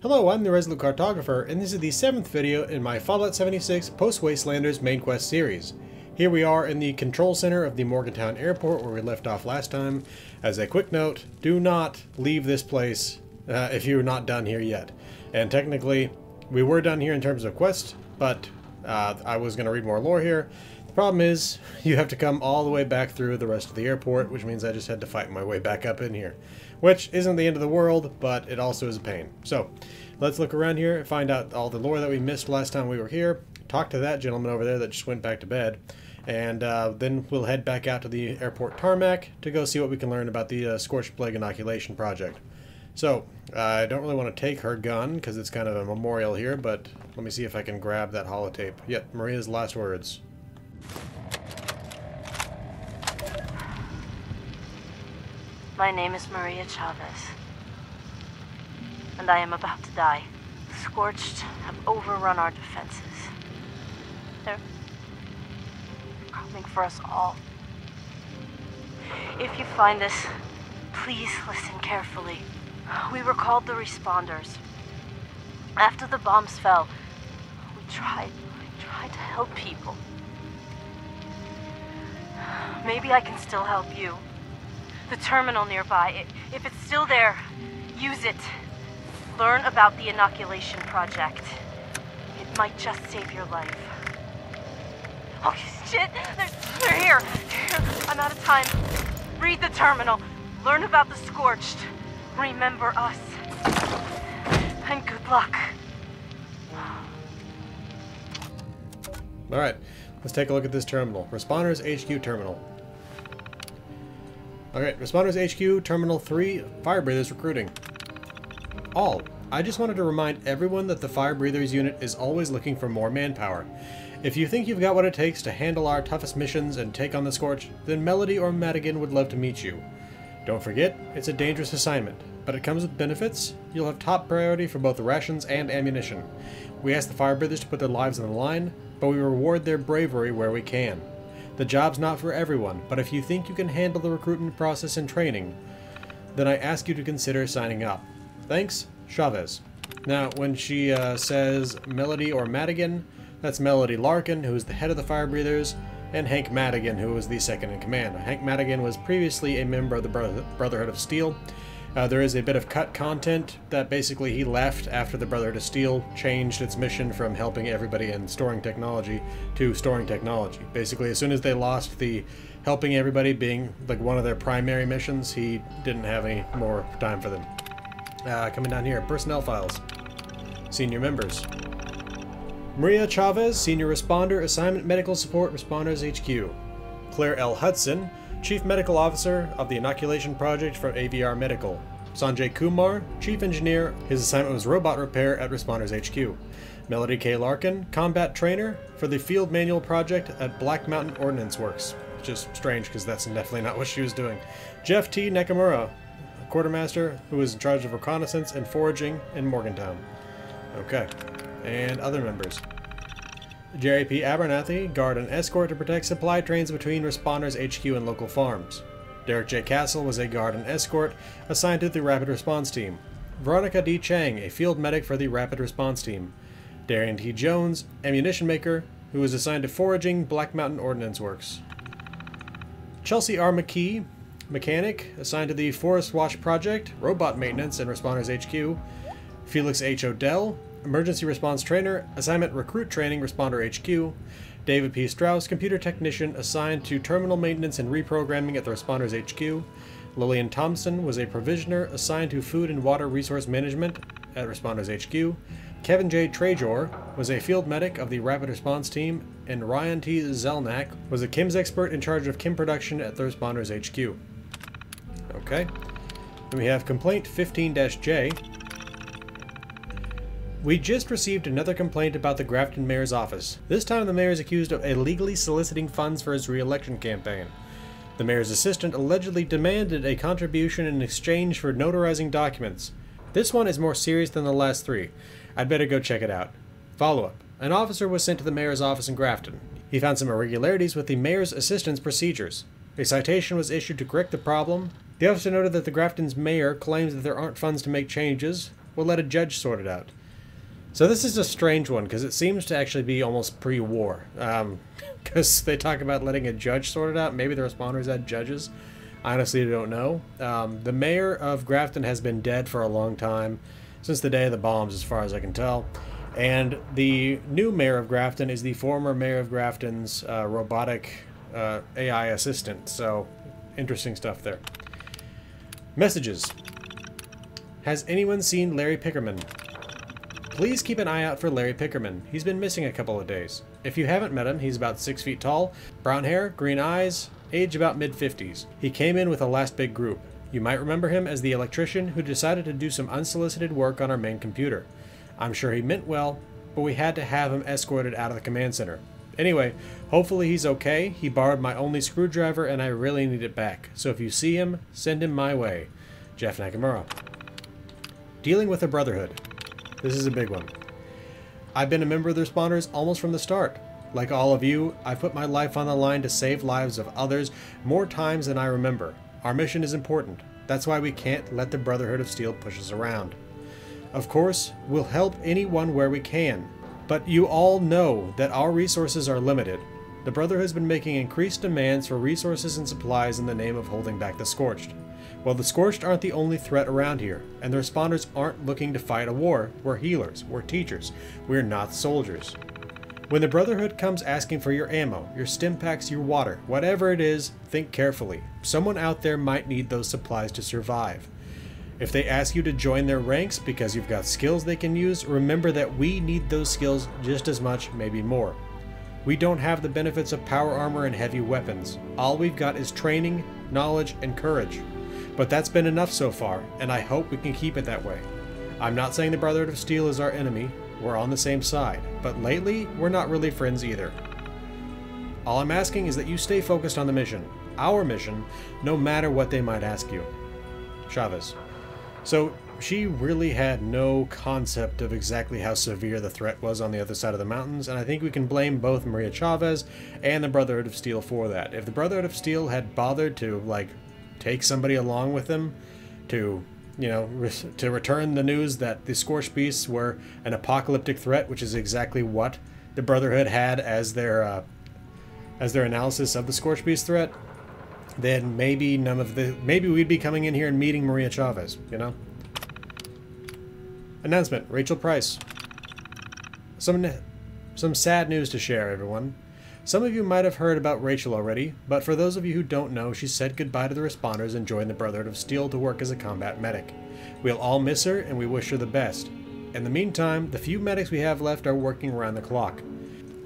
Hello, I'm the Resolute Cartographer, and this is the 7th video in my Fallout 76 Post-Wastelanders main quest series. Here we are in the control center of the Morgantown Airport where we left off last time. As a quick note, do not leave this place if you're not done here yet. And technically, we were done here in terms of quest, but I was going to read more lore here. The problem is, you have to come all the way back through the rest of the airport, which means I just had to fight my way back up in here. Which isn't the end of the world, but it also is a pain. So, let's look around here and find out all the lore that we missed last time we were here. Talk to that gentleman over there that just went back to bed. And then we'll head back out to the airport tarmac to go see what we can learn about the Scorched Plague inoculation project. So, I don't really want to take her gun, because it's kind of a memorial here, but let me see if I can grab that holotape. Yep, Maria's last words. My name is Maria Chavez, and I am about to die. The Scorched have overrun our defenses. They're coming for us all. If you find this, please listen carefully. We were called the Responders. After the bombs fell, we tried to help people. Maybe I can still help you. The terminal nearby, if it's still there, use it. Learn about the inoculation project. It might just save your life. Oh shit! They're here! I'm out of time. Read the terminal. Learn about the Scorched. Remember us. And good luck. Alright, let's take a look at this terminal. Responders HQ terminal. Alright, Responders HQ, Terminal 3, Fire Breathers Recruiting. I just wanted to remind everyone that the Fire Breathers unit is always looking for more manpower. If you think you've got what it takes to handle our toughest missions and take on the Scorch, then Melody or Madigan would love to meet you. Don't forget, it's a dangerous assignment, but it comes with benefits. You'll have top priority for both rations and ammunition. We ask the Fire Breathers to put their lives on the line, but we reward their bravery where we can. The job's not for everyone, but if you think you can handle the recruitment process and training, then I ask you to consider signing up. Thanks, Chavez. Now, when she says Melody or Madigan, that's Melody Larkin, who is the head of the Fire Breathers, and Hank Madigan, who was the second in command. Hank Madigan was previously a member of the Brotherhood of Steel. There is a bit of cut content that basically he left after the Brotherhood of Steel changed its mission from helping everybody and storing technology to storing technology. Basically, as soon as they lost the helping everybody being like one of their primary missions, he didn't have any more time for them. Coming down here, personnel files. Senior members. Maria Chavez, Senior Responder, Assignment Medical Support, Responders HQ. Claire L. Hudson, Chief Medical Officer of the Inoculation Project from AVR Medical. Sanjay Kumar, Chief Engineer. His assignment was robot repair at Responders HQ. Melody K. Larkin, Combat Trainer for the Field Manual Project at Black Mountain Ordnance Works. Which is strange because that's definitely not what she was doing. Jeff T. Nakamura, Quartermaster, who was in charge of reconnaissance and foraging in Morgantown. Okay. And other members. Jerry P. Abernathy, Guard and Escort to protect supply trains between Responders HQ and local farms. Derek J. Castle was a Guard and Escort assigned to the Rapid Response Team. Veronica D. Chang, a Field Medic for the Rapid Response Team. Darian T. Jones, Ammunition Maker, who was assigned to foraging Black Mountain Ordnance Works. Chelsea R. McKee, Mechanic, assigned to the Forest Watch Project, Robot Maintenance and Responders HQ. Felix H. Odell, Emergency Response Trainer, Assignment Recruit Training, Responder HQ. David P. Strauss, Computer Technician, assigned to Terminal Maintenance and Reprogramming at the Responders HQ. Lillian Thompson was a Provisioner, assigned to Food and Water Resource Management at Responders HQ. Kevin J. Trajor was a Field Medic of the Rapid Response Team, and Ryan T. Zelnak was a Chems Expert in charge of Chem Production at the Responders HQ. Okay. Then we have Complaint 15-J. We just received another complaint about the Grafton Mayor's office. This time the mayor is accused of illegally soliciting funds for his re-election campaign. The mayor's assistant allegedly demanded a contribution in exchange for notarizing documents. This one is more serious than the last three. I'd better go check it out. Follow-up. An officer was sent to the mayor's office in Grafton. He found some irregularities with the mayor's assistant's procedures. A citation was issued to correct the problem. The officer noted that the Grafton's mayor claims that there aren't funds to make changes. We'll let a judge sort it out. So this is a strange one, because it seems to actually be almost pre-war. Because they talk about letting a judge sort it out. Maybe the responders had judges. I honestly don't know. The mayor of Grafton has been dead for a long time, since the day of the bombs, as far as I can tell. And the new mayor of Grafton is the former mayor of Grafton's robotic AI assistant. So, interesting stuff there. Messages. Has anyone seen Larry Pickerman? Please keep an eye out for Larry Pickerman. He's been missing a couple of days. If you haven't met him, he's about 6 feet tall, brown hair, green eyes, age about mid-50s. He came in with a last big group. You might remember him as the electrician who decided to do some unsolicited work on our main computer. I'm sure he meant well, but we had to have him escorted out of the command center. Anyway, hopefully he's okay. He borrowed my only screwdriver and I really need it back. So if you see him, send him my way. Jeff Nakamura. Dealing with a Brotherhood. This is a big one. I've been a member of the Responders almost from the start. Like all of you, I've put my life on the line to save lives of others more times than I remember. Our mission is important. That's why we can't let the Brotherhood of Steel push us around. Of course, we'll help anyone where we can, but you all know that our resources are limited. The Brotherhood has been making increased demands for resources and supplies in the name of holding back the Scorched. Well, the Scorched aren't the only threat around here, and the Responders aren't looking to fight a war. We're healers, we're teachers, we're not soldiers. When the Brotherhood comes asking for your ammo, your stim packs, your water, whatever it is, think carefully. Someone out there might need those supplies to survive. If they ask you to join their ranks because you've got skills they can use, remember that we need those skills just as much, maybe more. We don't have the benefits of power armor and heavy weapons. All we've got is training, knowledge, and courage. But that's been enough so far, and I hope we can keep it that way. I'm not saying the Brotherhood of Steel is our enemy. We're on the same side, but lately, we're not really friends either. All I'm asking is that you stay focused on the mission, our mission, no matter what they might ask you. Chavez. So, she really had no concept of exactly how severe the threat was on the other side of the mountains, and I think we can blame both Maria Chavez and the Brotherhood of Steel for that. If the Brotherhood of Steel had bothered to, take somebody along with them to, to return the news that the Scorched Beasts were an apocalyptic threat, which is exactly what the Brotherhood had as their analysis of the Scorched Beast threat, then maybe maybe we'd be coming in here and meeting Maria Chavez, Announcement, Rachel Price. Some sad news to share, everyone. Some of you might have heard about Rachel already, but for those of you who don't know, she said goodbye to the Responders and joined the Brotherhood of Steel to work as a combat medic. We'll all miss her, and we wish her the best. In the meantime, the few medics we have left are working around the clock.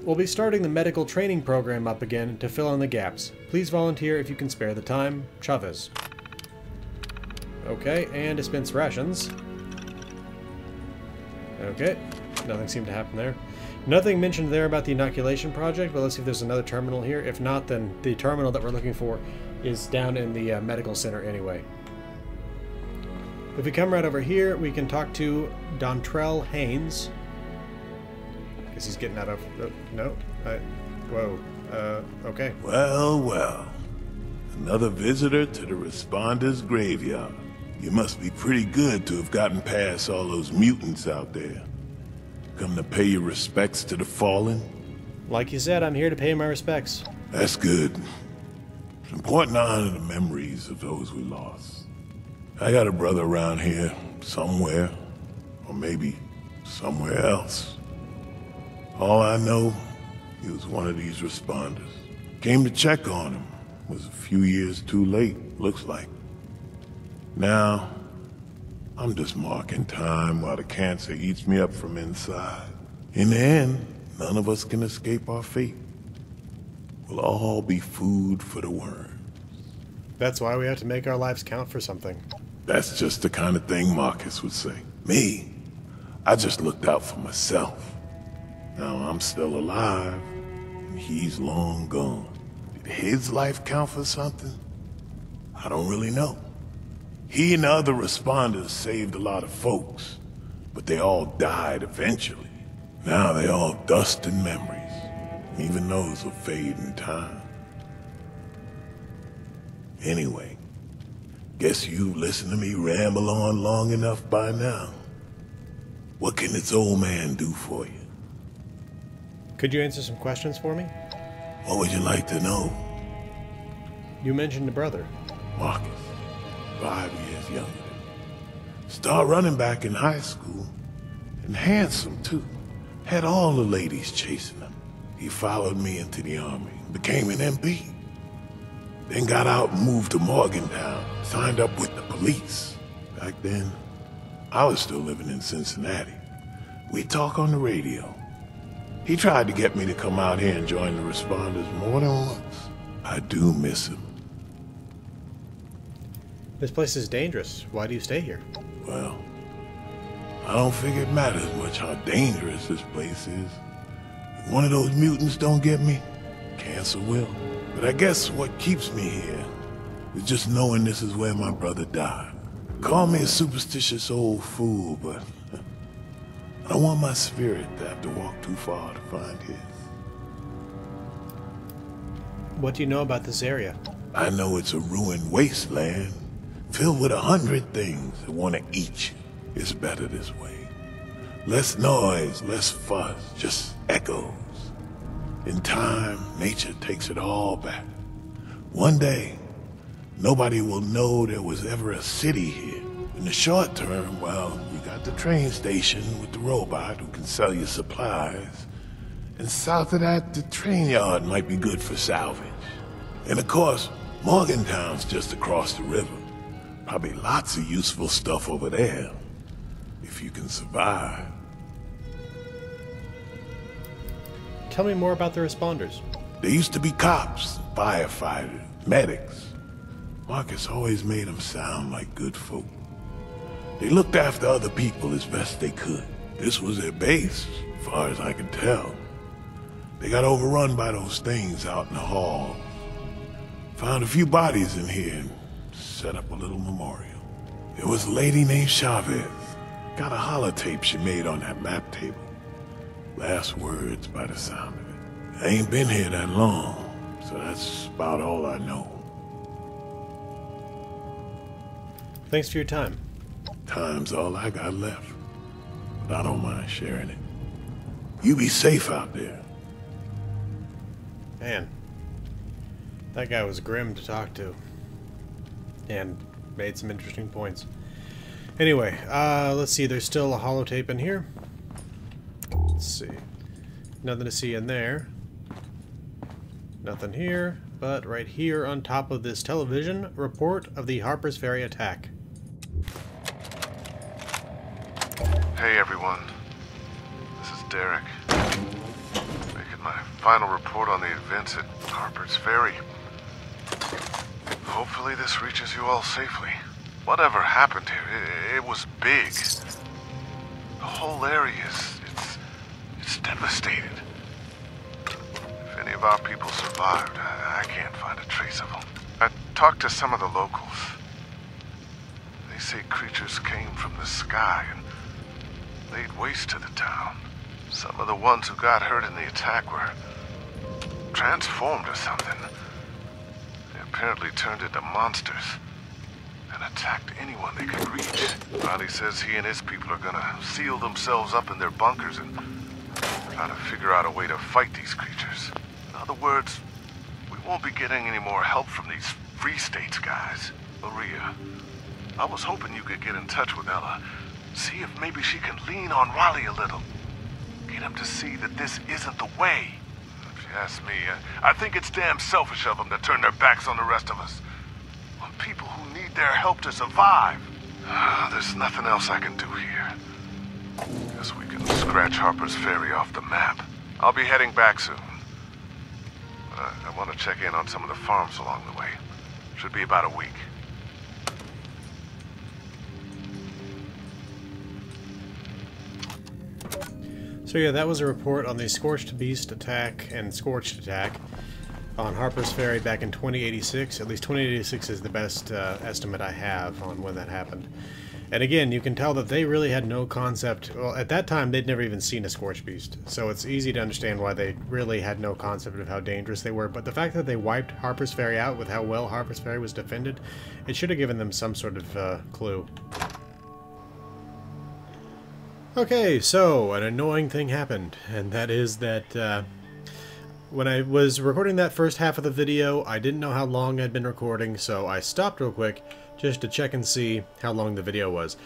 We'll be starting the medical training program up again to fill in the gaps. Please volunteer if you can spare the time. Chavez. Okay, and dispense rations. Okay, nothing seemed to happen there. Nothing mentioned there about the inoculation project, but let's see if there's another terminal here. If not, then the terminal that we're looking for is down in the medical center anyway. If we come right over here, we can talk to Dontrell Haynes. Guess he's getting out of... no? Whoa. Okay. Well. Another visitor to the Responders' graveyard. You must be pretty good to have gotten past all those mutants out there. Come to pay your respects to the fallen? Like you said, I'm here to pay my respects. That's good. It's important to honor the memories of those we lost. I got a brother around here, somewhere, or maybe somewhere else. All I know, he was one of these Responders. Came to check on him. Was a few years too late, looks like. Now, I'm just marking time while the cancer eats me up from inside. In the end, none of us can escape our fate. We'll all be food for the worms. That's why we have to make our lives count for something. That's just the kind of thing Marcus would say. Me, I just looked out for myself. Now I'm still alive, and he's long gone. Did his life count for something? I don't really know. He and the other Responders saved a lot of folks, but they all died eventually. Now they're all dust and memories. Even those will fade in time. Anyway, guess you've listened to me ramble on long enough by now. What can this old man do for you? Could you answer some questions for me? What would you like to know? You mentioned a brother. Marcus, 5 years younger. Started running back in high school. And handsome, too. Had all the ladies chasing him. He followed me into the army, became an MP. Then got out and moved to Morgantown, signed up with the police. Back then, I was still living in Cincinnati. We'd talk on the radio. He tried to get me to come out here and join the responders more than once. I do miss him. This place is dangerous. Why do you stay here? Well, I don't figure it matters much how dangerous this place is. If one of those mutants don't get me, cancer will. But I guess what keeps me here is just knowing this is where my brother died. Call me a superstitious old fool, but I don't want my spirit to have to walk too far to find his. What do you know about this area? I know it's a ruined wasteland, filled with 100 things that want to eat you. It's better this way. Less noise, less fuss, just echoes. In time, nature takes it all back. One day, nobody will know there was ever a city here. In the short term, well, you got the train station with the robot who can sell you supplies. And south of that, the train yard might be good for salvage. And of course, Morgantown's just across the river. Probably lots of useful stuff over there. If you can survive. Tell me more about the responders. There used to be cops, firefighters, medics. Marcus always made them sound like good folk. They looked after other people as best they could. This was their base, as far as I could tell. They got overrun by those things out in the halls. Found a few bodies in here and set up a little memorial. There was a lady named Chavez. Got a holotape she made on that map table. Last words by the sound of it. I ain't been here that long, so that's about all I know. Thanks for your time. Time's all I got left, but I don't mind sharing it. You be safe out there. Man, that guy was grim to talk to. And made some interesting points. Anyway, let's see, there's still a holotape in here. Let's see. Nothing to see in there. Nothing here, but right here on top of this television, report of the Harper's Ferry attack. Hey everyone, this is Derek. Making my final report on the events at Harper's Ferry. Hopefully this reaches you all safely. Whatever happened here, it was big. The whole area it's devastated. If any of our people survived, I can't find a trace of them. I talked to some of the locals. They say creatures came from the sky and laid waste to the town. Some of the ones who got hurt in the attack were transformed or something. They apparently turned into monsters and attacked anyone they could reach. Ronnie says he and his people are gonna seal themselves up in their bunkers and try to figure out a way to fight these creatures. In other words, we won't be getting any more help from these Free States guys. Maria, I was hoping you could get in touch with Ella. See if maybe she can lean on Raleigh a little. Get him to see that this isn't the way. If you ask me, I think it's damn selfish of them to turn their backs on the rest of us. On people who need their help to survive. There's nothing else I can do here. Guess we can scratch Harper's Ferry off the map. I'll be heading back soon. But I want to check in on some of the farms along the way. Should be about a week. So yeah, that was a report on the Scorched Beast attack and Scorched attack on Harper's Ferry back in 2086. At least 2086 is the best estimate I have on when that happened. And again, you can tell that they really had no concept. Well, at that time, they'd never even seen a Scorched Beast. So it's easy to understand why they really had no concept of how dangerous they were. But the fact that they wiped Harper's Ferry out with how well Harper's Ferry was defended, it should have given them some sort of clue. Okay, so an annoying thing happened, and that is that when I was recording that first half of the video, I didn't know how long I'd been recording, so I stopped real quick just to check and see how long the video was.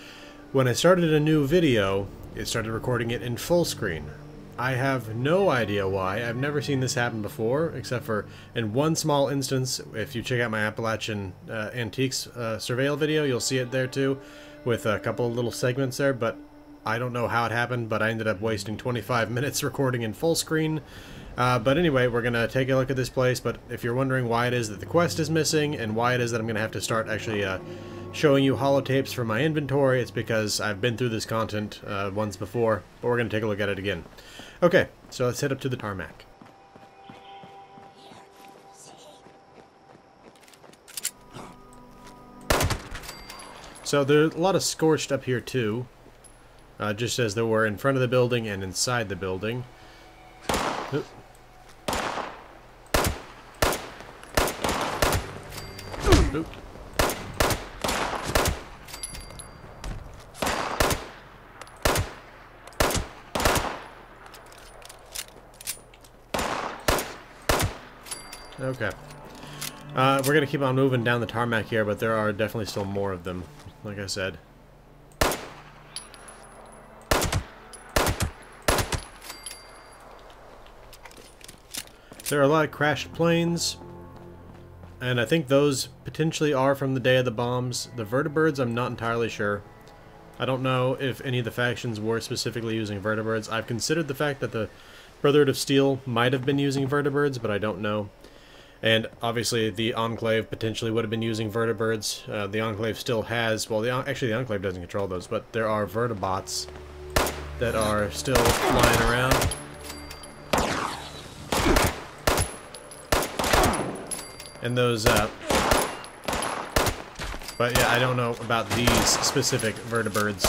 When I started a new video, it started recording it in full screen. I have no idea why. I've never seen this happen before, except for in one small instance. If you check out my Appalachian Antiques Surveil video, you'll see it there too, with a couple of little segments there, but I don't know how it happened, but I ended up wasting 25 minutes recording in full screen. But anyway, we're going to take a look at this place, but if you're wondering why it is that the quest is missing, and why it is that I'm going to have to start actually showing you holotapes from my inventory, it's because I've been through this content once before, but we're going to take a look at it again. Okay, so let's head up to the tarmac. So there's a lot of scorched up here too. Just as there were in front of the building and inside the building. Oop. Oop. Okay. We're going to keep on moving down the tarmac here, but there are definitely still more of them, like I said. There are a lot of crashed planes, and I think those potentially are from the day of the bombs. The vertibirds, I'm not entirely sure. I don't know if any of the factions were specifically using vertibirds. I've considered the fact that the Brotherhood of Steel might have been using vertibirds, but I don't know. And obviously the Enclave potentially would have been using vertibirds. The Enclave still has, well, actually the Enclave doesn't control those, but there are vertibots that are still flying around. And those, but yeah, I don't know about these specific vertibirds.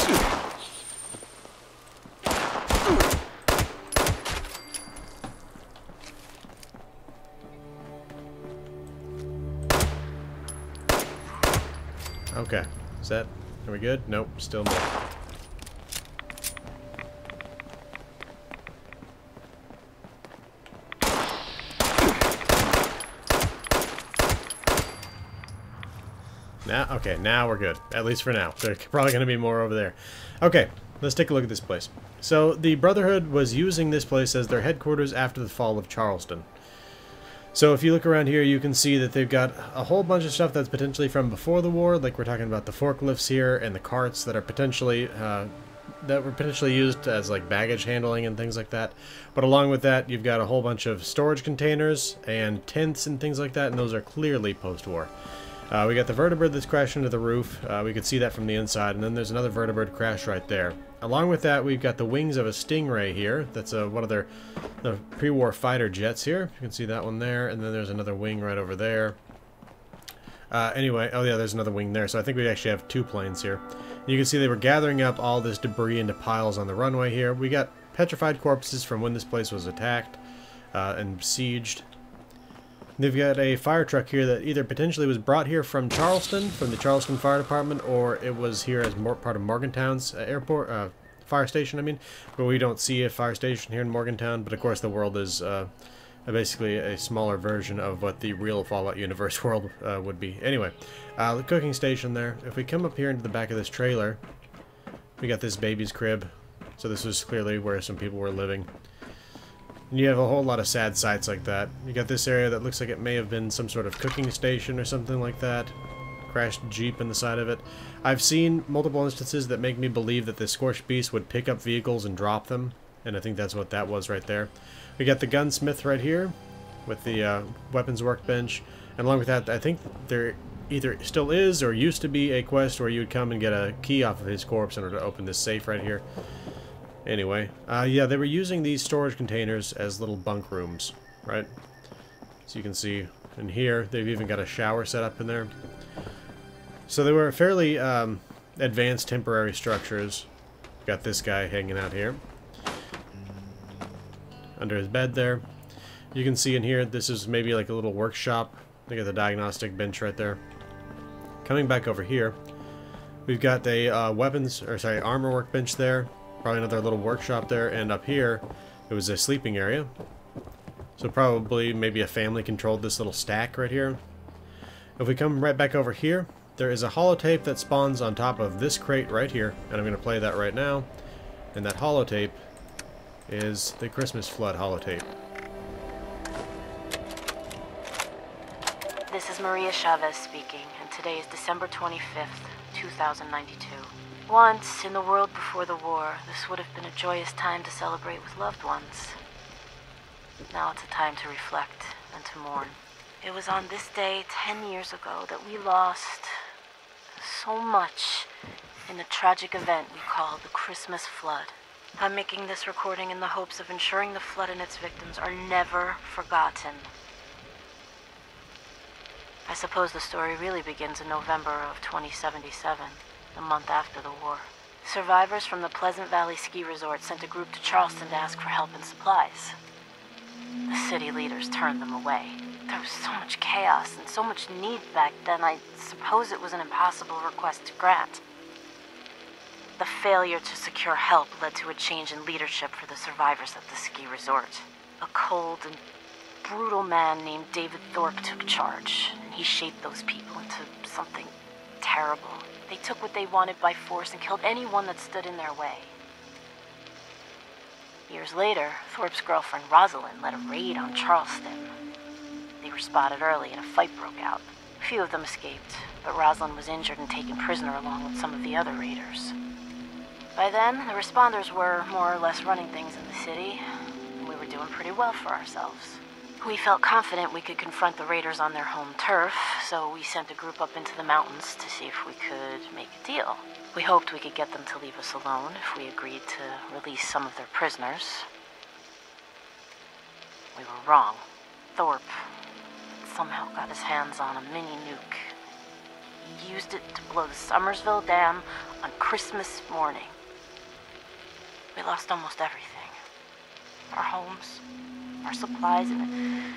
Okay, is that, are we good? Nope, still more. Now, okay, now we're good. At least for now. There's probably going to be more over there. Okay, let's take a look at this place. So, the Brotherhood was using this place as their headquarters after the fall of Charleston. So, if you look around here, you can see that they've got a whole bunch of stuff that's potentially from before the war. Like, we're talking about the forklifts here and the carts that are potentially, that were potentially used as, like, baggage handling and things like that. But along with that, you've got a whole bunch of storage containers and tents and things like that, and those are clearly post-war. We got the vertibird that's crashed into the roof. We could see that from the inside, and then there's another vertibird crash right there. Along with that, we've got the wings of a Stingray here. That's one of the pre-war fighter jets here. You can see that one there, and then there's another wing right over there. Anyway, oh yeah, there's another wing there, so I think we actually have two planes here. You can see they were gathering up all this debris into piles on the runway here. We got petrified corpses from when this place was attacked and besieged. They've got a fire truck here that either potentially was brought here from Charleston, from the Charleston Fire Department, or it was here as part of Morgantown's airport, fire station, I mean. But we don't see a fire station here in Morgantown, but of course the world is basically a smaller version of what the real Fallout universe world would be. Anyway, the cooking station there. If we come up here into the back of this trailer, we got this baby's crib. So this was clearly where some people were living. And you have a whole lot of sad sights like that. You got this area that looks like it may have been some sort of cooking station or something like that. Crashed Jeep in the side of it. I've seen multiple instances that make me believe that the Scorched Beast would pick up vehicles and drop them. And I think that's what that was right there. We got the gunsmith right here with the weapons workbench. And along with that, I think there either still is or used to be a quest where you would come and get a key off of his corpse in order to open this safe right here. Anyway, yeah, they were using these storage containers as little bunk rooms, right? So you can see in here, they've even got a shower set up in there. So they were fairly advanced temporary structures. Got this guy hanging out here. Under his bed there. You can see in here, this is maybe like a little workshop. They got the diagnostic bench right there. Coming back over here, we've got a armor workbench there. Probably another little workshop there, and up here, it was a sleeping area. So probably maybe a family controlled this little stack right here. If we come right back over here, there is a holotape that spawns on top of this crate right here, and I'm going to play that right now. And that holotape is the Christmas Flood holotape. This is Maria Chavez speaking, and today is December 25th, 2092. Once, in the world before the war, this would have been a joyous time to celebrate with loved ones. Now it's a time to reflect and to mourn. It was on this day 10 years ago that we lost so much in the tragic event we call the Christmas Flood. I'm making this recording in the hopes of ensuring the flood and its victims are never forgotten. I suppose the story really begins in November of 2077, the month after the war. Survivors from the Pleasant Valley Ski Resort sent a group to Charleston to ask for help and supplies. The city leaders turned them away. There was so much chaos and so much need back then, I suppose it was an impossible request to grant. The failure to secure help led to a change in leadership for the survivors at the ski resort. A cold and brutal man named David Thorpe took charge, and he shaped those people into something terrible. They took what they wanted by force and killed anyone that stood in their way. Years later, Thorpe's girlfriend Rosalind led a raid on Charleston. They were spotted early and a fight broke out. A few of them escaped, but Rosalind was injured and taken prisoner along with some of the other raiders. By then, the responders were more or less running things in the city, and we were doing pretty well for ourselves. We felt confident we could confront the raiders on their home turf, so we sent a group up into the mountains to see if we could make a deal. We hoped we could get them to leave us alone if we agreed to release some of their prisoners. We were wrong. Thorpe somehow got his hands on a mini nuke. He used it to blow the Summersville Dam on Christmas morning. We lost almost everything. Our homes, our supplies, and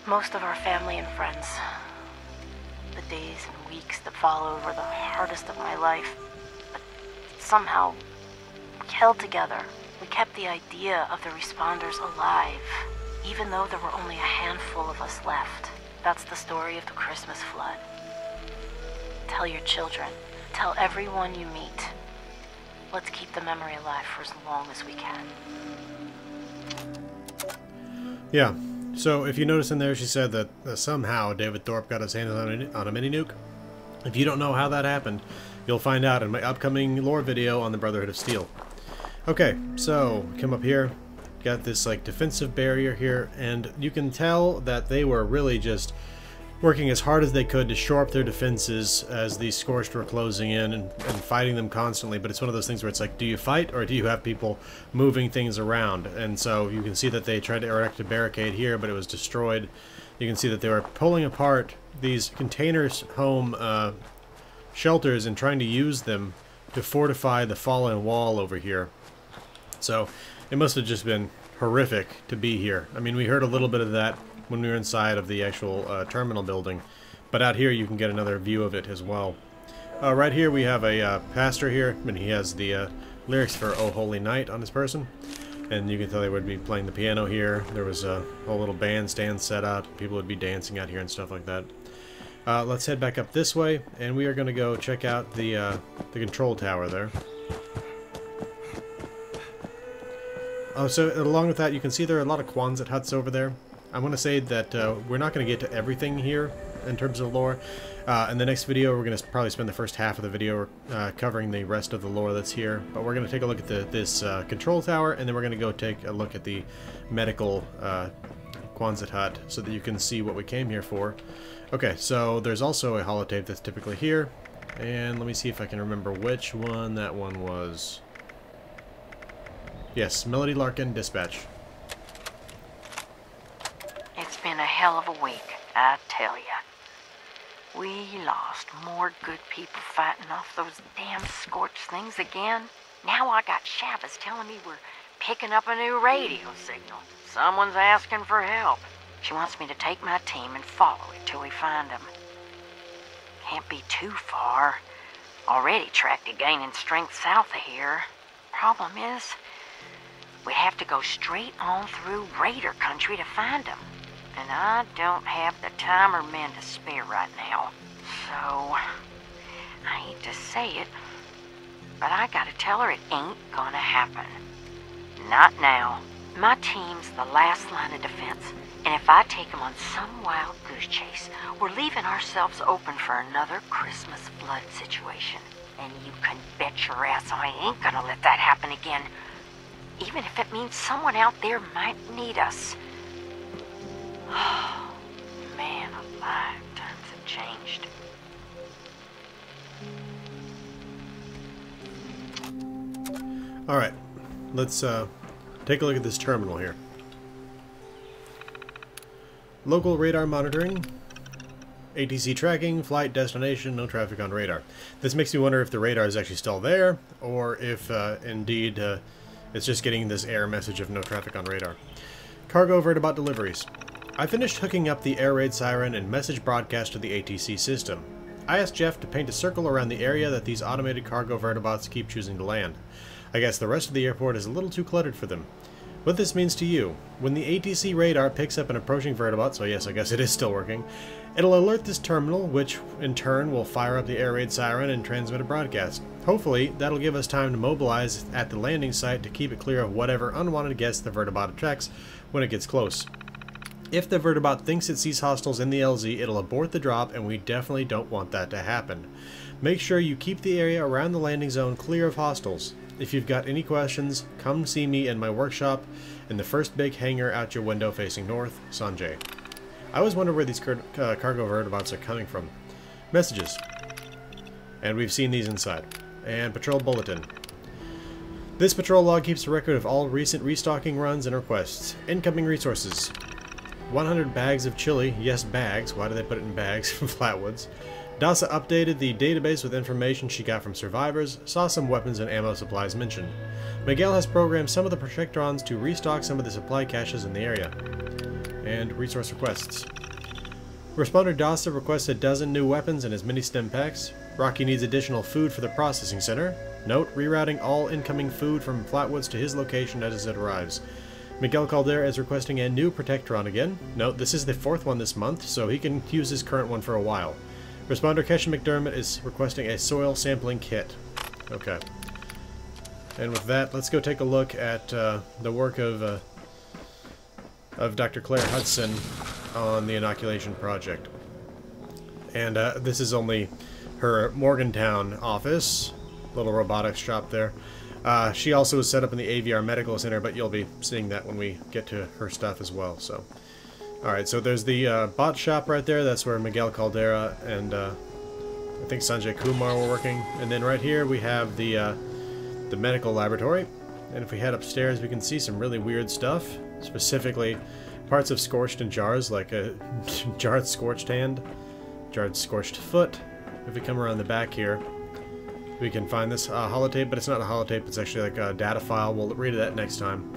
most of our family and friends. The days and weeks that followed were the hardest of my life, but somehow we held together. We kept the idea of the responders alive, even though there were only a handful of us left. That's the story of the Christmas Flood. Tell your children. Tell everyone you meet. Let's keep the memory alive for as long as we can. Yeah, so if you notice in there, she said that somehow David Thorpe got his hands on a mini nuke. If you don't know how that happened, you'll find out in my upcoming lore video on the Brotherhood of Steel. Okay, so come up here. Got this like defensive barrier here, and you can tell that they were really just working as hard as they could to shore up their defenses as these Scorched were closing in and fighting them constantly. But it's one of those things where it's like, do you fight or do you have people moving things around? And so you can see that they tried to erect a barricade here, but it was destroyed. You can see that they were pulling apart these containers home shelters and trying to use them to fortify the fallen wall over here. So it must have just been horrific to be here. I mean, we heard a little bit of that when we were inside of the actual terminal building, but out here you can get another view of it as well. Right here we have a pastor here, and he has the lyrics for "Oh Holy Night" on his person, and you can tell they would be playing the piano here. There was a whole little bandstand set up. People would be dancing out here and stuff like that. Let's head back up this way, and we are going to go check out the control tower there. Oh, so along with that, you can see there are a lot of Quonset huts over there. I want to say that we're not going to get to everything here in terms of lore. In the next video, we're going to probably spend the first half of the video covering the rest of the lore that's here. But we're going to take a look at this control tower, and then we're going to go take a look at the medical Quonset hut so that you can see what we came here for. Okay, so there's also a holotape that's typically here. And let me see if I can remember which one that one was. Yes, Melody Larkin Dispatch. It's been a hell of a week, I tell ya. We lost more good people fighting off those damn scorched things again. Now I got Chavez telling me we're picking up a new radio signal. Someone's asking for help. She wants me to take my team and follow it till we find them. Can't be too far. Already tracked it gaining strength south of here. Problem is, we'd have to go straight on through Raider country to find them. And I don't have the time or men to spare right now. So, I hate to say it, but I gotta tell her it ain't gonna happen. Not now. My team's the last line of defense, and if I take them on some wild goose chase, we're leaving ourselves open for another Christmas blood situation. And you can bet your ass I ain't gonna let that happen again, even if it means someone out there might need us. Oh, man alive, times have changed. Alright, let's take a look at this terminal here. Local radar monitoring, ATC tracking, flight destination, no traffic on radar. This makes me wonder if the radar is actually still there, or if indeed it's just getting this error message of no traffic on radar. Cargo vertibot deliveries. I finished hooking up the air raid siren and message broadcast to the ATC system. I asked Jeff to paint a circle around the area that these automated cargo vertibots keep choosing to land. I guess the rest of the airport is a little too cluttered for them. What this means to you: when the ATC radar picks up an approaching vertibot, so yes, I guess it is still working, it'll alert this terminal, which in turn will fire up the air raid siren and transmit a broadcast. Hopefully, that'll give us time to mobilize at the landing site to keep it clear of whatever unwanted guests the vertibot attracts when it gets close. If the vertibot thinks it sees hostiles in the LZ, it'll abort the drop, and we definitely don't want that to happen. Make sure you keep the area around the landing zone clear of hostiles. If you've got any questions, come see me in my workshop in the first big hangar out your window facing north, Sanjay. I always wonder where these cargo vertibots are coming from. Messages. And we've seen these inside. And patrol bulletin. This patrol log keeps a record of all recent restocking runs and requests. Incoming resources. 100 bags of chili. Yes, bags. Why do they put it in bags from Flatwoods? Dasa updated the database with information she got from survivors, saw some weapons and ammo supplies mentioned. Miguel has programmed some of the Protectrons to restock some of the supply caches in the area. And resource requests. Responder Dasa requests a dozen new weapons and as many stim packs. Rocky needs additional food for the processing center. Note, rerouting all incoming food from Flatwoods to his location as it arrives. Miguel Caldera is requesting a new Protectron again. Note, this is the 4th one this month, so he can use his current one for a while. Responder Kesha McDermott is requesting a soil sampling kit. Okay. And with that, let's go take a look at the work of Dr. Claire Hudson on the inoculation project. And this is only her Morgantown office, little robotics shop there. She also is set up in the AVR Medical Center, but you'll be seeing that when we get to her stuff as well. So, alright, so there's the bot shop right there. That's where Miguel Caldera and I think Sanjay Kumar were working. And then right here we have the medical laboratory. And if we head upstairs, we can see some really weird stuff. Specifically, parts of scorched in jars, like a jarred scorched hand, jarred scorched foot. If we come around the back here, we can find this holotape, but it's not a holotape, it's actually like a data file. We'll read that next time.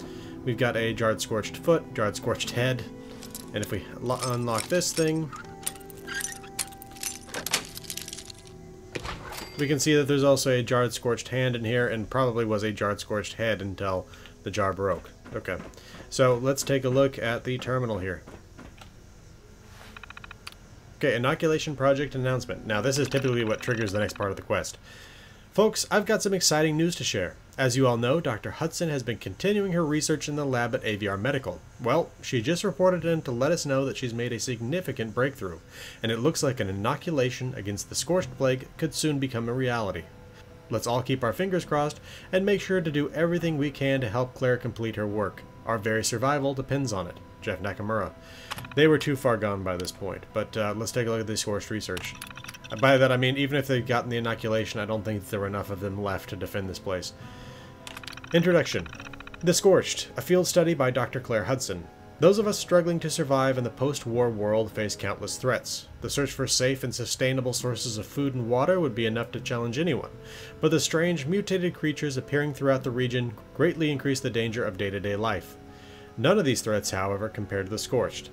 We've got a jarred scorched foot, jarred scorched head, and if we unlock this thing, we can see that there's also a jarred scorched hand in here, and probably was a jarred scorched head until the jar broke. Okay, so let's take a look at the terminal here. Okay, inoculation project announcement. Now this is typically what triggers the next part of the quest. Folks, I've got some exciting news to share. As you all know, Dr. Hudson has been continuing her research in the lab at AVR Medical. Well, she just reported in to let us know that she's made a significant breakthrough, and it looks like an inoculation against the Scorched Plague could soon become a reality. Let's all keep our fingers crossed and make sure to do everything we can to help Claire complete her work. Our very survival depends on it. Jeff Nakamura. They were too far gone by this point, but let's take a look at the Scorched research. By that I mean, even if they'd gotten the inoculation, I don't think there were enough of them left to defend this place. Introduction. The Scorched, a field study by Dr. Claire Hudson. Those of us struggling to survive in the post-war world face countless threats. The search for safe and sustainable sources of food and water would be enough to challenge anyone, but the strange, mutated creatures appearing throughout the region greatly increase the danger of day-to-day life. None of these threats, however, compared to the Scorched.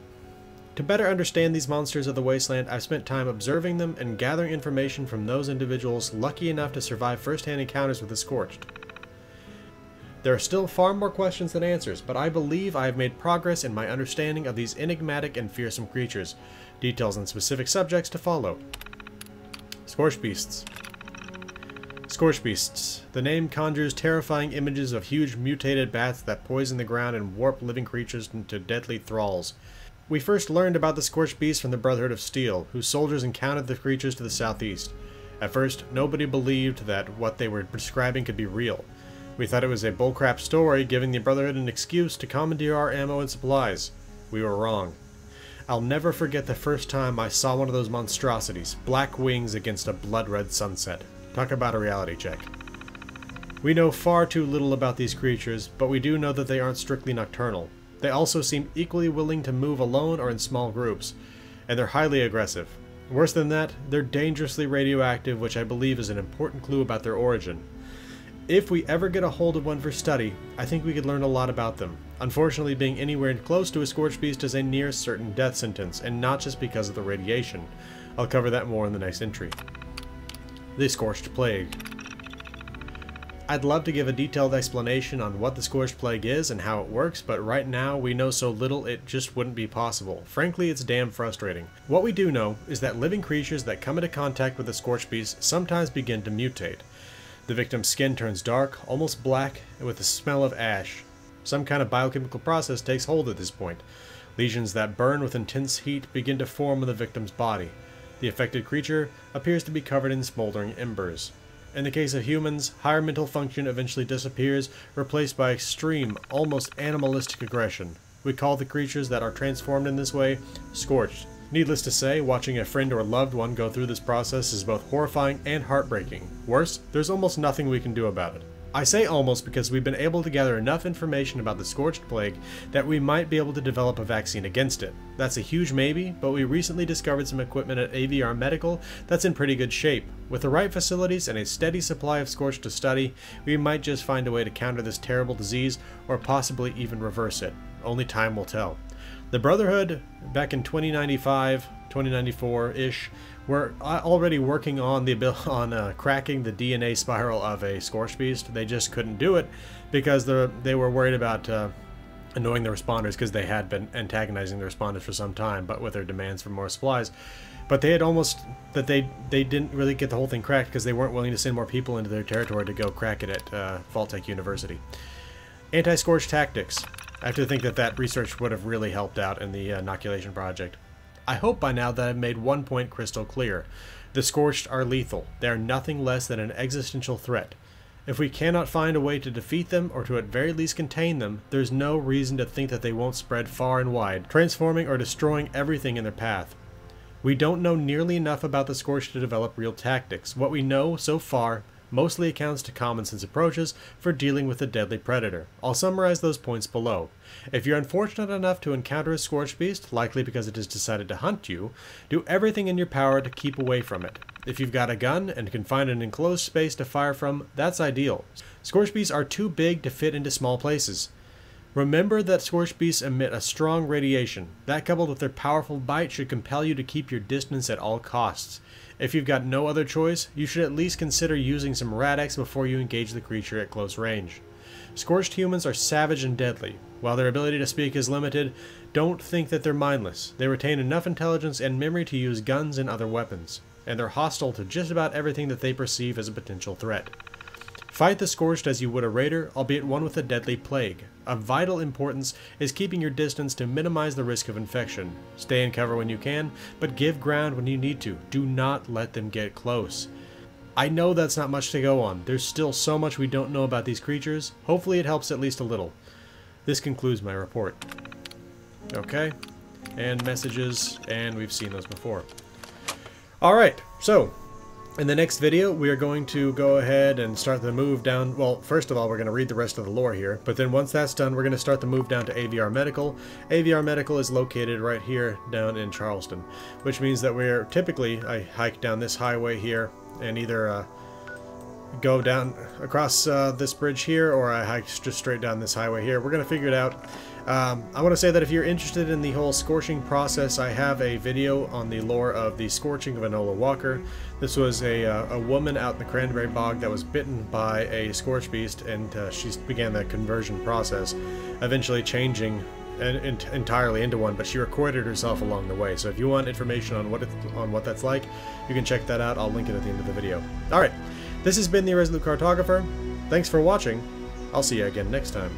To better understand these monsters of the wasteland, I've spent time observing them and gathering information from those individuals lucky enough to survive first-hand encounters with the Scorched. There are still far more questions than answers, but I believe I have made progress in my understanding of these enigmatic and fearsome creatures. Details on specific subjects to follow. Scorched Beasts. Scorched Beasts. The name conjures terrifying images of huge mutated bats that poison the ground and warp living creatures into deadly thralls. We first learned about the Scorched Beasts from the Brotherhood of Steel, whose soldiers encountered the creatures to the southeast. At first, nobody believed that what they were describing could be real. We thought it was a bullcrap story, giving the Brotherhood an excuse to commandeer our ammo and supplies. We were wrong. I'll never forget the first time I saw one of those monstrosities, black wings against a blood-red sunset. Talk about a reality check. We know far too little about these creatures, but we do know that they aren't strictly nocturnal. They also seem equally willing to move alone or in small groups, and they're highly aggressive. Worse than that, they're dangerously radioactive, which I believe is an important clue about their origin. If we ever get a hold of one for study, I think we could learn a lot about them. Unfortunately, being anywhere close to a Scorched Beast is a near certain death sentence, and not just because of the radiation. I'll cover that more in the next entry. The Scorched Plague. I'd love to give a detailed explanation on what the Scorched Plague is and how it works, but right now we know so little it just wouldn't be possible. Frankly, it's damn frustrating. What we do know is that living creatures that come into contact with the Scorched Beast sometimes begin to mutate. The victim's skin turns dark, almost black, and with the smell of ash. Some kind of biochemical process takes hold at this point. Lesions that burn with intense heat begin to form on the victim's body. The affected creature appears to be covered in smoldering embers. In the case of humans, higher mental function eventually disappears, replaced by extreme, almost animalistic aggression. We call the creatures that are transformed in this way Scorched. Needless to say, watching a friend or loved one go through this process is both horrifying and heartbreaking. Worse, there's almost nothing we can do about it. I say almost because we've been able to gather enough information about the Scorched Plague that we might be able to develop a vaccine against it. That's a huge maybe, but we recently discovered some equipment at AVR Medical that's in pretty good shape. With the right facilities and a steady supply of Scorched to study, we might just find a way to counter this terrible disease, or possibly even reverse it. Only time will tell. The Brotherhood, back in 2095, 2094-ish, were already working on cracking the DNA spiral of a Scorched Beast. They just couldn't do it because they were worried about annoying the responders, because they had been antagonizing the responders for some time, but with their demands for more supplies. But they had they didn't really get the whole thing cracked because they weren't willing to send more people into their territory to go crack it at Vault-Tec University. Anti-Scorched tactics. I have to think that research would have really helped out in the inoculation project. I hope by now that I've made one point crystal clear. The Scorched are lethal. They are nothing less than an existential threat. If we cannot find a way to defeat them, or to at very least contain them, there's no reason to think that they won't spread far and wide, transforming or destroying everything in their path. We don't know nearly enough about the Scorched to develop real tactics. What we know so far mostly accounts to common sense approaches for dealing with a deadly predator. I'll summarize those points below. If you're unfortunate enough to encounter a Scorched Beast, likely because it has decided to hunt you, do everything in your power to keep away from it. If you've got a gun and can find an enclosed space to fire from, that's ideal. Scorched Beasts are too big to fit into small places. Remember that Scorched Beasts emit a strong radiation. That, coupled with their powerful bite, should compel you to keep your distance at all costs. If you've got no other choice, you should at least consider using some Rad-X before you engage the creature at close range. Scorched humans are savage and deadly. While their ability to speak is limited, don't think that they're mindless. They retain enough intelligence and memory to use guns and other weapons, and they're hostile to just about everything that they perceive as a potential threat. Fight the Scorched as you would a raider, albeit one with a deadly plague. Of vital importance is keeping your distance to minimize the risk of infection. Stay in cover when you can, but give ground when you need to. Do not let them get close. I know that's not much to go on. There's still so much we don't know about these creatures. Hopefully it helps at least a little. This concludes my report. Okay, and messages, and we've seen those before. Alright, so in the next video, we are going to go ahead and start the move down. Well, first of all, we're going to read the rest of the lore here, but then once that's done, we're going to start the move down to AVR Medical. AVR Medical is located right here down in Charleston, which means that we're typically, I hike down this highway here and either go down across this bridge here, or I hike just straight down this highway here. We're going to figure it out. I want to say that if you're interested in the whole scorching process, I have a video on the lore of the scorching of Enola Walker. This was a woman out in the cranberry bog that was bitten by a scorch beast, and she began that conversion process, eventually changing entirely into one, but she recorded herself along the way. So if you want information on what that's like, you can check that out. I'll link it at the end of the video. Alright, this has been the Irresolute Cartographer. Thanks for watching. I'll see you again next time.